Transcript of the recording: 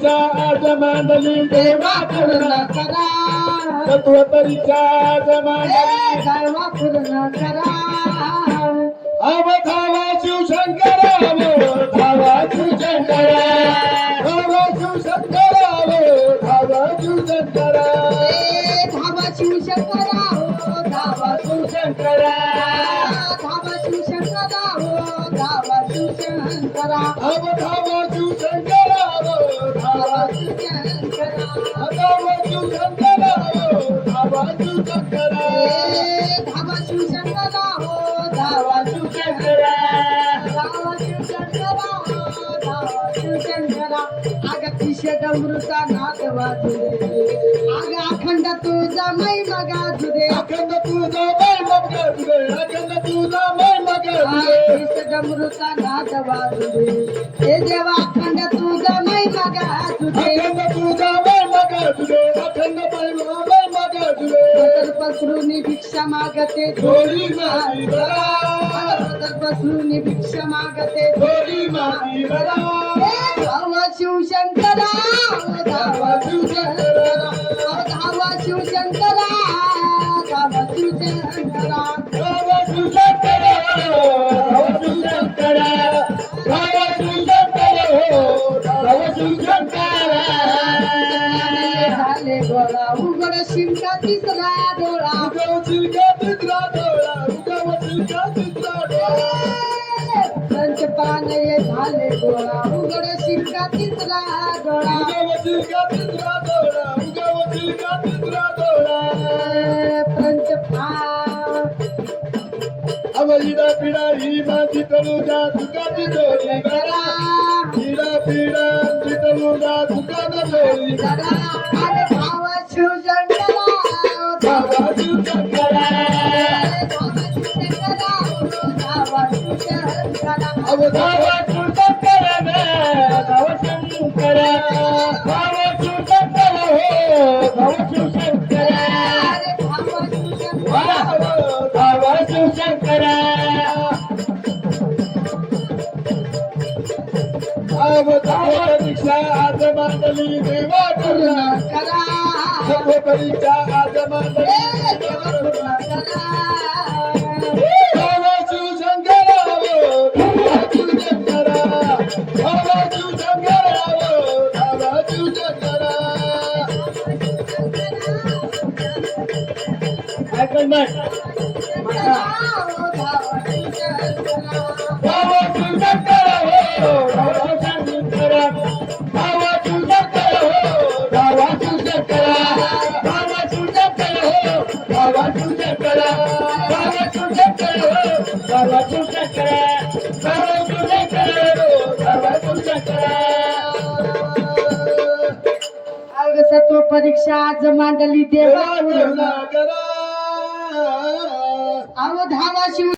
परीक्षा आज मांडली देवा पूर्ण करा तत्व परीक्षा आज मांडली देवा पूर्ण करा धावा शिवशंकर धावा शिवशंकर धावा शिवशंकर धावा शिवशंकर धावा शिवशंकरा हो धावा शिवशंकर धावा शिवशंकरा हो धावा शिवशंकरा धावा शिवशंकर धावा शिवशंकरा धावा शिवशंकर धावा शिवशंकर धावा शिवशंकरा हो धावा शिवशंकर धावा शिवशंकरा हो धावा शिवशंकरा अग तिशे डमरुता नाद वाजुरे अग अखंड तुझा महिमा गाजुरे अखंड तुझा महिमा गाजुरे अखंड तुझा महिमा गाजुरे तिशे डमरुता नाद वाजुरे हे देवा अखंड तुझा महिमा गाजुरे अखंड तुझा महिमा गाजुरे अखंड महिमा गाजुरे बदल पसरूनी भिक्षा मागते थोडी माती बरा बदल पसरूनी भिक्षा मागते थोडी माती बरा धावा शिवशंकरा धावा शिवशंकरा धावा शिवशंकरा धावा शिवशंकरा धावा शिवशंकर धावा शिवशंकर धावा शिवशंकर धावा शिवशंकर झाले गोळा उघड शिंका तिसरा डोळा उगवतील का तिसरा डोळा उगवतील का तिसरा डोळा पंचपानये झाले गोळा उघड शिंका तिसरा डोळा उगवतील का तिसरा डोळा उगवतील का तिसरा डोळा पंचपान अवलीला पिढा ही माझी तनुजा तुकाची जोडी करा पिढा पिढा आमची तनुजा तुकाची जोडी करा अरे धावा शिवशंकरा धावा शिवशंकरा धावा शिवशंकरा अव धावा शिवशंकर धावा शिवशंकर धावा शिवशंकर हो धावा शिवशंकर अरे धावा शिवशंकरा धावा शिवशंकर अव धावा परीक्षा आज मांडली देवा करुणा करा सर्व परीक्षा आज मांडली देवा करुणा धावा शिवशंकर धावा शिवशंकर धावा शिवशंकर धावा शिवशंकर ऐकलं नाही धावा शिवशंकर धावा शिवशंकर धावा शिवशंकर धावा शिवशंकर धावा शिवशंकर धावा शिवशंकर धावा शिवशंकर धावा शिवशंकर धावा शिवशंकर धावा शिवशंकर अग सत्व परीक्षा आज मांडली देवा देवा करुणा करा अव धावा शिव